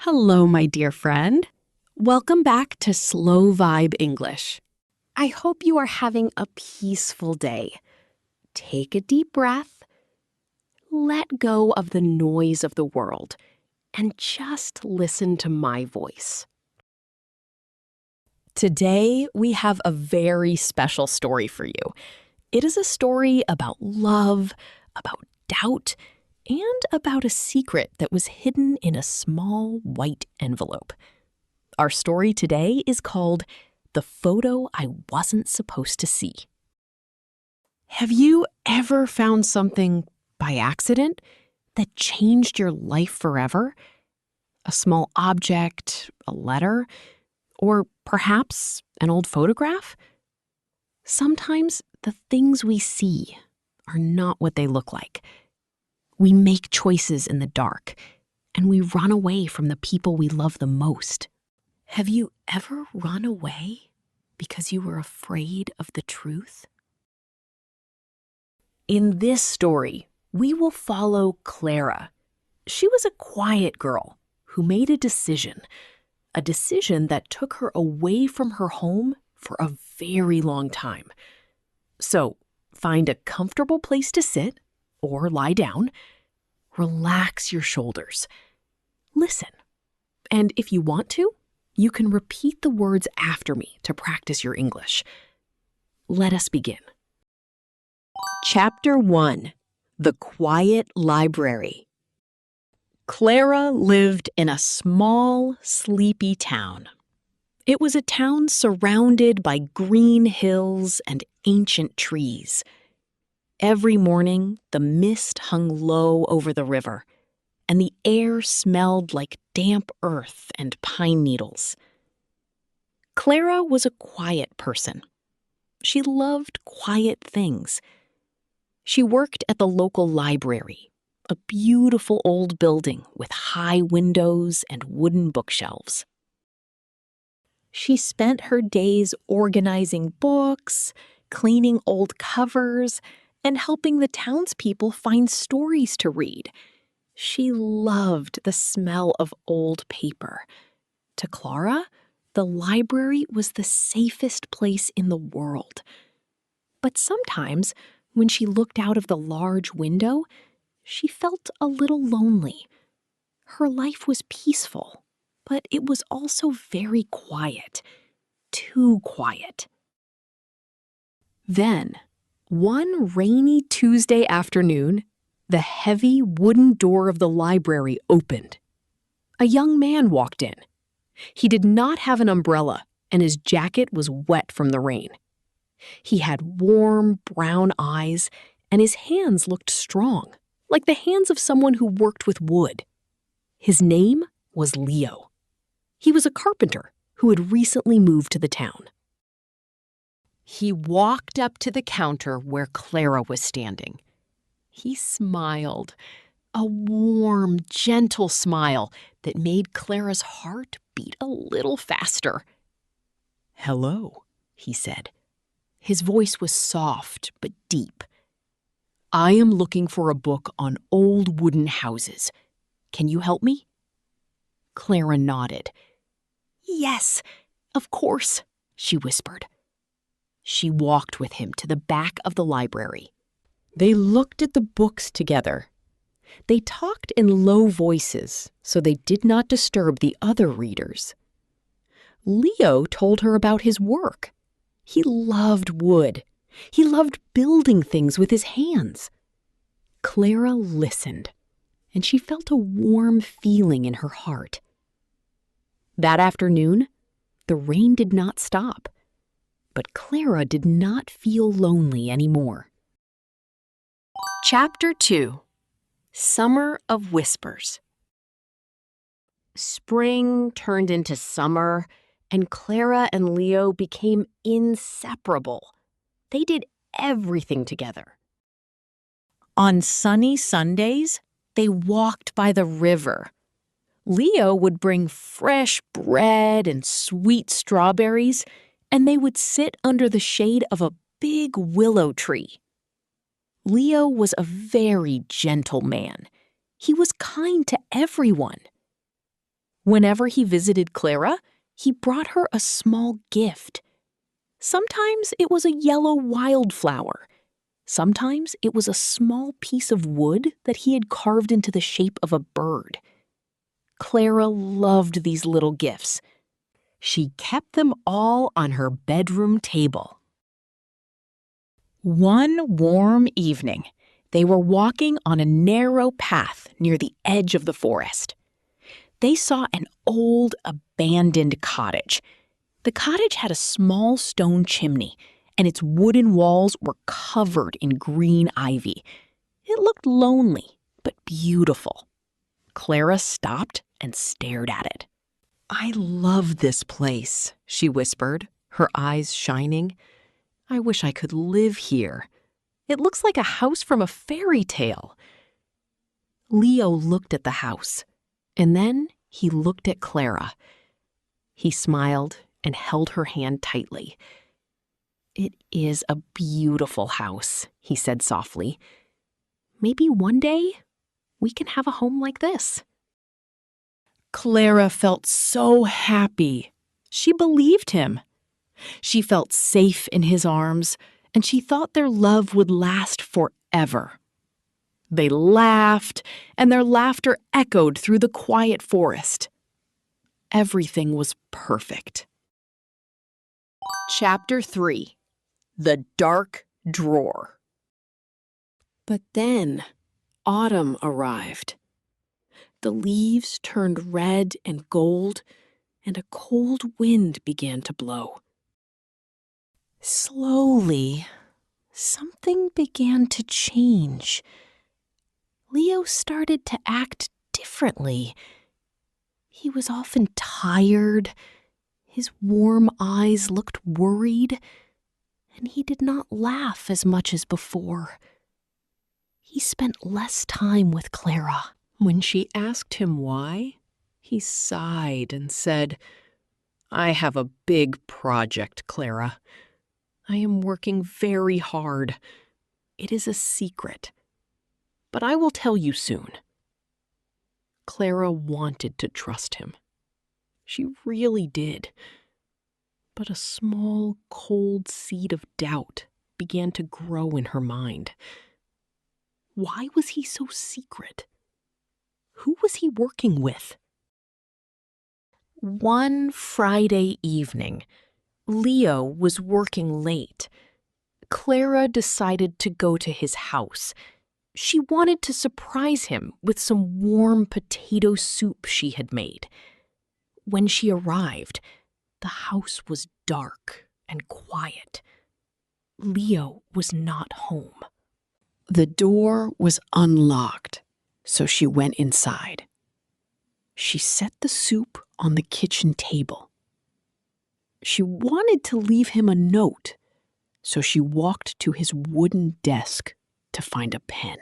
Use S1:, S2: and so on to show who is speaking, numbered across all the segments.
S1: Hello, my dear friend. Welcome back to SlowVibe English. I hope you are having a peaceful day. Take a deep breath, let go of the noise of the world, and just listen to my voice. Today, we have a very special story for you. It is a story about love, about doubt, and about a secret that was hidden in a small white envelope. Our story today is called The Photo I Wasn't Supposed to See. Have you ever found something by accident that changed your life forever? A small object, a letter, or perhaps an old photograph? Sometimes the things we see are not what they look like. We make choices in the dark, and we run away from the people we love the most. Have you ever run away because you were afraid of the truth? In this story, we will follow Clara. She was a quiet girl who made a decision that took her away from her home for a very long time. So, find a comfortable place to sit or lie down. Relax your shoulders. Listen. And if you want to, you can repeat the words after me to practice your English. Let us begin. Chapter 1. The Quiet Library. Clara lived in a small, sleepy town. It was a town surrounded by green hills and ancient trees. Every morning, the mist hung low over the river, and the air smelled like damp earth and pine needles. Clara was a quiet person. She loved quiet things. She worked at the local library, a beautiful old building with high windows and wooden bookshelves. She spent her days organizing books, cleaning old covers, and helping the townspeople find stories to read. She loved the smell of old paper. To Clara, the library was the safest place in the world. But sometimes, when she looked out of the large window, she felt a little lonely. Her life was peaceful, but it was also very quiet. Too quiet. Then, one rainy Tuesday afternoon, the heavy wooden door of the library opened. A young man walked in. He did not have an umbrella, and his jacket was wet from the rain. He had warm, brown eyes, and his hands looked strong, like the hands of someone who worked with wood. His name was Leo. He was a carpenter who had recently moved to the town. He walked up to the counter where Clara was standing. He smiled, a warm, gentle smile that made Clara's heart beat a little faster. "Hello," he said. His voice was soft but deep. "I am looking for a book on old wooden houses. Can you help me?" Clara nodded. "Yes, of course," she whispered. She walked with him to the back of the library. They looked at the books together. They talked in low voices so they did not disturb the other readers. Leo told her about his work. He loved wood. He loved building things with his hands. Clara listened, and she felt a warm feeling in her heart. That afternoon, the rain did not stop. But Clara did not feel lonely anymore. Chapter 2. Summer of Whispers. Spring turned into summer, and Clara and Leo became inseparable. They did everything together. On sunny Sundays, they walked by the river. Leo would bring fresh bread and sweet strawberries, and they would sit under the shade of a big willow tree. Leo was a very gentle man. He was kind to everyone. Whenever he visited Clara, he brought her a small gift. Sometimes it was a yellow wildflower. Sometimes it was a small piece of wood that he had carved into the shape of a bird. Clara loved these little gifts. She kept them all on her bedroom table. One warm evening, they were walking on a narrow path near the edge of the forest. They saw an old, abandoned cottage. The cottage had a small stone chimney, and its wooden walls were covered in green ivy. It looked lonely, but beautiful. Clara stopped and stared at it. "I love this place," she whispered, her eyes shining. "I wish I could live here. It looks like a house from a fairy tale." Leo looked at the house, and then he looked at Clara. He smiled and held her hand tightly. "It is a beautiful house," he said softly. "Maybe one day we can have a home like this." Clara felt so happy. She believed him. She felt safe in his arms, and she thought their love would last forever. They laughed, and their laughter echoed through the quiet forest. Everything was perfect. Chapter 3. The Dark Drawer. But then, autumn arrived. The leaves turned red and gold, and a cold wind began to blow. Slowly, something began to change. Leo started to act differently. He was often tired, his warm eyes looked worried, and he did not laugh as much as before. He spent less time with Clara. When she asked him why, he sighed and said, "I have a big project, Clara. I am working very hard. It is a secret, but I will tell you soon." Clara wanted to trust him. She really did. But a small, cold seed of doubt began to grow in her mind. Why was he so secret? Who was he working with? One Friday evening, Leo was working late. Clara decided to go to his house. She wanted to surprise him with some warm potato soup she had made. When she arrived, the house was dark and quiet. Leo was not home. The door was unlocked, so she went inside. She set the soup on the kitchen table. She wanted to leave him a note, so she walked to his wooden desk to find a pen.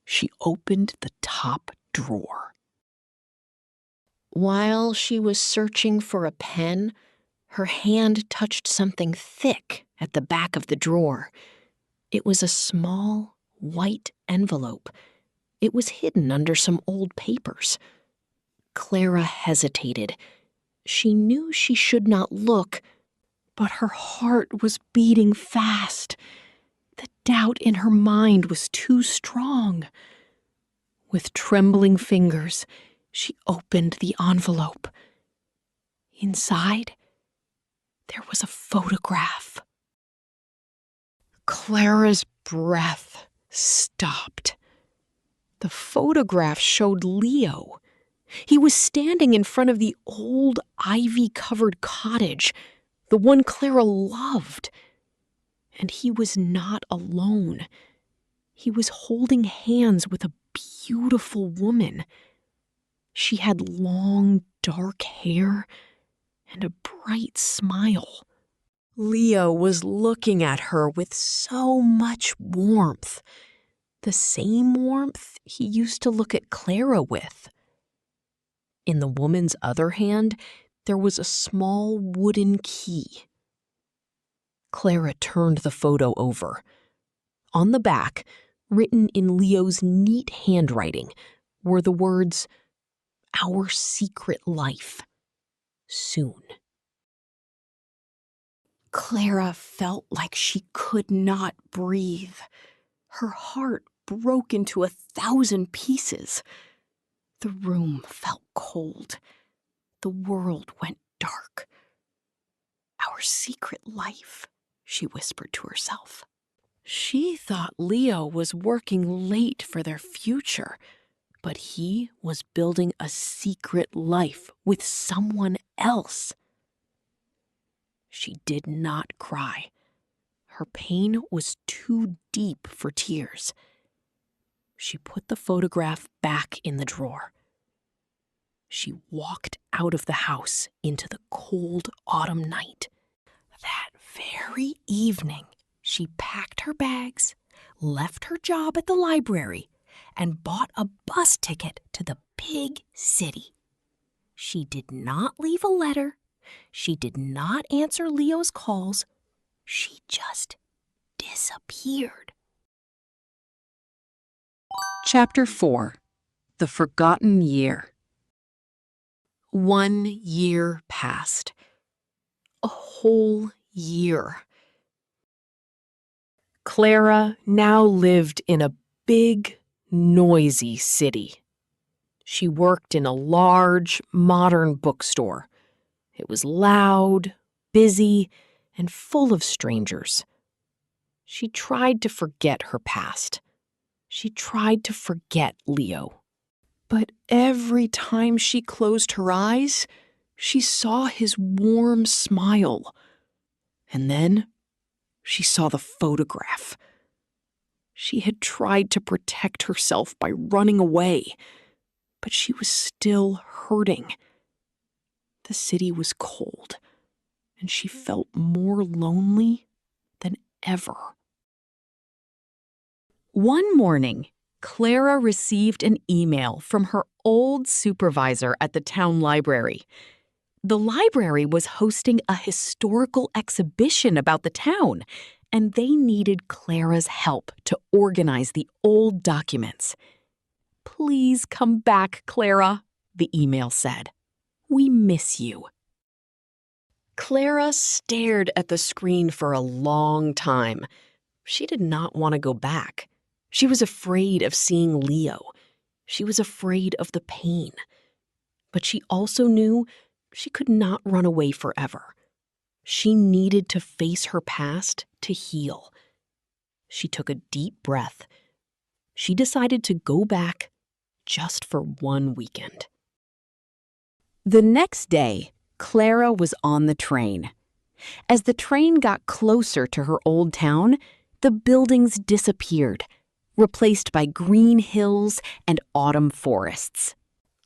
S1: She opened the top drawer. While she was searching for a pen, her hand touched something thick at the back of the drawer. It was a small, white envelope. It was hidden under some old papers. Clara hesitated. She knew she should not look, but her heart was beating fast. The doubt in her mind was too strong. With trembling fingers, she opened the envelope. Inside, there was a photograph. Clara's breath stopped. The photograph showed Leo. He was standing in front of the old ivy-covered cottage, the one Clara loved. And he was not alone. He was holding hands with a beautiful woman. She had long, dark hair and a bright smile. Leo was looking at her with so much warmth, the same warmth he used to look at Clara with. In the woman's other hand, there was a small wooden key. Clara turned the photo over. On the back, written in Leo's neat handwriting, were the words, our secret life soon. Clara felt like she could not breathe. Her heart broke into 1,000 pieces. The room felt cold. The world went dark. Our secret life, she whispered to herself. She thought Leo was working late for their future, but he was building a secret life with someone else. She did not cry. Her pain was too deep for tears. She put the photograph back in the drawer. She walked out of the house into the cold autumn night. That very evening, she packed her bags, left her job at the library, and bought a bus ticket to the big city. She did not leave a letter. She did not answer Leo's calls. She just disappeared. Chapter 4. The Forgotten Year. 1 year passed. A whole year. Clara now lived in a big, noisy city. She worked in a large, modern bookstore. It was loud, busy, and full of strangers. She tried to forget her past. She tried to forget Leo. But every time she closed her eyes, she saw his warm smile. And then she saw the photograph. She had tried to protect herself by running away, but she was still hurting. The city was cold, and she felt more lonely than ever. One morning, Clara received an email from her old supervisor at the town library. The library was hosting a historical exhibition about the town, and they needed Clara's help to organize the old documents. "Please come back, Clara," the email said. "We miss you." Clara stared at the screen for a long time. She did not want to go back. She was afraid of seeing Leo. She was afraid of the pain. But she also knew she could not run away forever. She needed to face her past to heal. She took a deep breath. She decided to go back just for 1 weekend. The next day, Clara was on the train. As the train got closer to her old town, the buildings disappeared, replaced by green hills and autumn forests.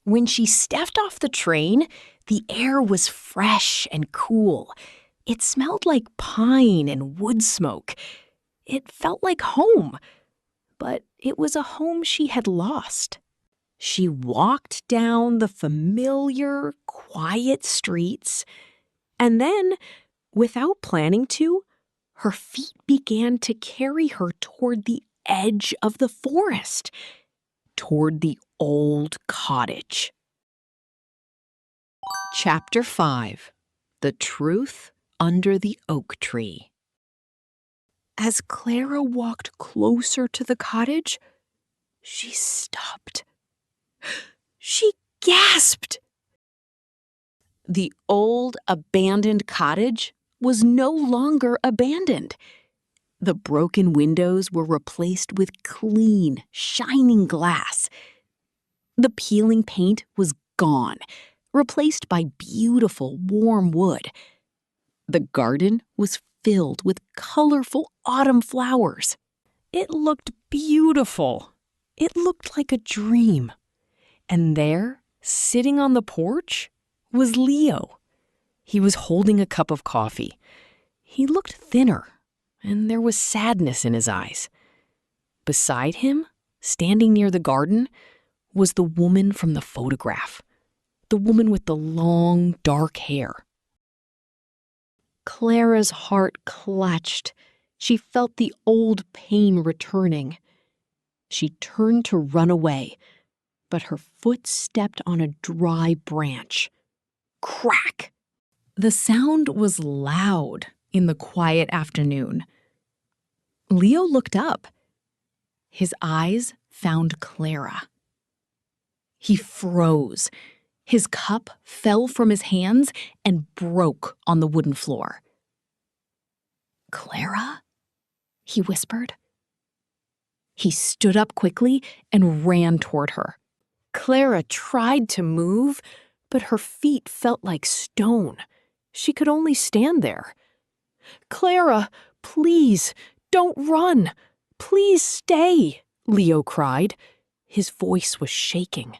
S1: When she stepped off the train, the air was fresh and cool. It smelled like pine and wood smoke. It felt like home, but it was a home she had lost. She walked down the familiar, quiet streets, and then, without planning to, her feet began to carry her toward the edge of the forest, toward the old cottage. Chapter 5. The Truth Under the Oak Tree. As Clara walked closer to the cottage, she stopped. She gasped. The old, abandoned cottage was no longer abandoned. The broken windows were replaced with clean, shining glass. The peeling paint was gone, replaced by beautiful, warm wood. The garden was filled with colorful autumn flowers. It looked beautiful. It looked like a dream. And there, sitting on the porch, was Leo. He was holding a cup of coffee. He looked thinner, and there was sadness in his eyes. Beside him, standing near the garden, was the woman from the photograph, the woman with the long, dark hair. Clara's heart clutched. She felt the old pain returning. She turned to run away, but her foot stepped on a dry branch. Crack! The sound was loud in the quiet afternoon. Leo looked up. His eyes found Clara. He froze. His cup fell from his hands and broke on the wooden floor. "Clara?" he whispered. He stood up quickly and ran toward her. Clara tried to move, but her feet felt like stone. She could only stand there. "Clara, please, don't run. Please stay," Leo cried. His voice was shaking.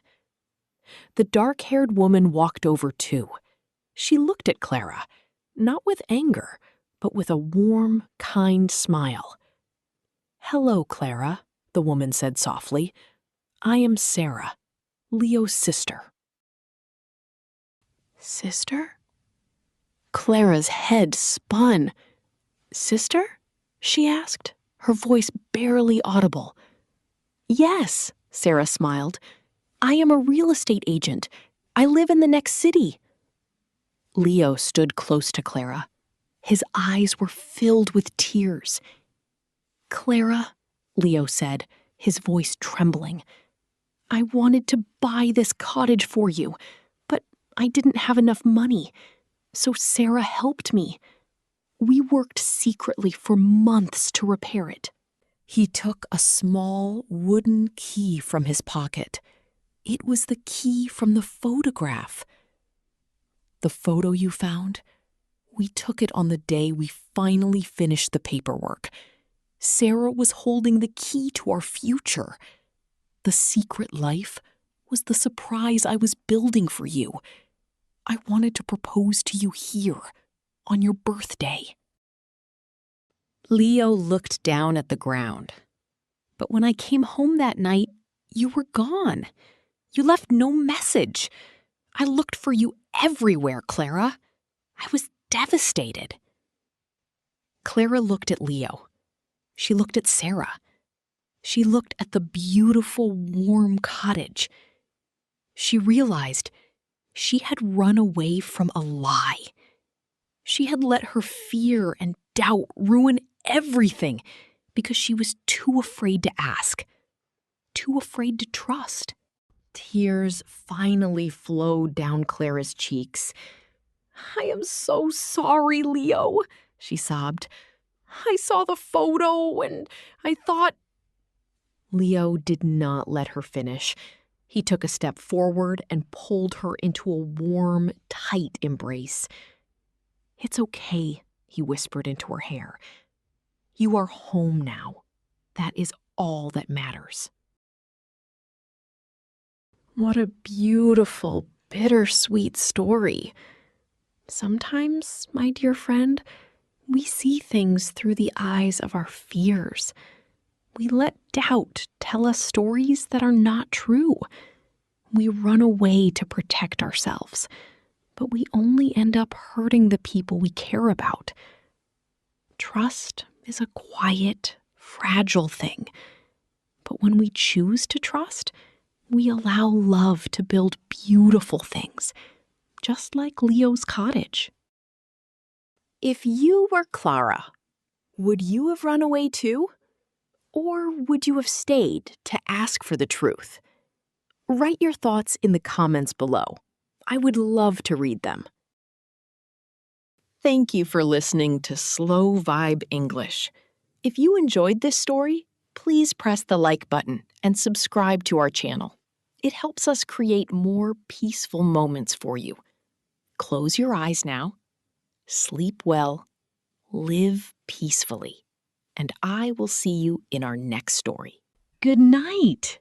S1: The dark-haired woman walked over too. She looked at Clara, not with anger, but with a warm, kind smile. "Hello, Clara," the woman said softly. "I am Sarah, Leo's sister." "Sister?" Clara's head spun. "Sister?" she asked, her voice barely audible. "Yes," Sarah smiled. "I am a real estate agent. I live in the next city." Leo stood close to Clara. His eyes were filled with tears. "Clara," Leo said, his voice trembling, "I wanted to buy this cottage for you, but I didn't have enough money, so Sarah helped me. We worked secretly for months to repair it." He took a small wooden key from his pocket. It was the key from the photograph. "The photo you found? We took it on the day we finally finished the paperwork. Sarah was holding the key to our future. The secret life was the surprise I was building for you. I wanted to propose to you here, on your birthday." Leo looked down at the ground. "But when I came home that night, you were gone. You left no message. I looked for you everywhere, Clara. I was devastated." Clara looked at Leo. She looked at Sarah. She looked at the beautiful, warm cottage. She realized she had run away from a lie. She had let her fear and doubt ruin everything because she was too afraid to ask, too afraid to trust. Tears finally flowed down Clara's cheeks. "I am so sorry, Leo," she sobbed. "I saw the photo and I thought—" Leo did not let her finish. He took a step forward and pulled her into a warm, tight embrace. "It's okay," he whispered into her hair. "You are home now. That is all that matters." What a beautiful, bittersweet story. Sometimes, my dear friend, we see things through the eyes of our fears. We let doubt tell us stories that are not true. We run away to protect ourselves, but we only end up hurting the people we care about. Trust is a quiet, fragile thing. But when we choose to trust, we allow love to build beautiful things, just like Leo's cottage. If you were Clara, would you have run away too? Or would you have stayed to ask for the truth? Write your thoughts in the comments below. I would love to read them. Thank you for listening to Slow Vibe English. If you enjoyed this story, please press the like button and subscribe to our channel. It helps us create more peaceful moments for you. Close your eyes now, sleep well, live peacefully, and I will see you in our next story. Good night.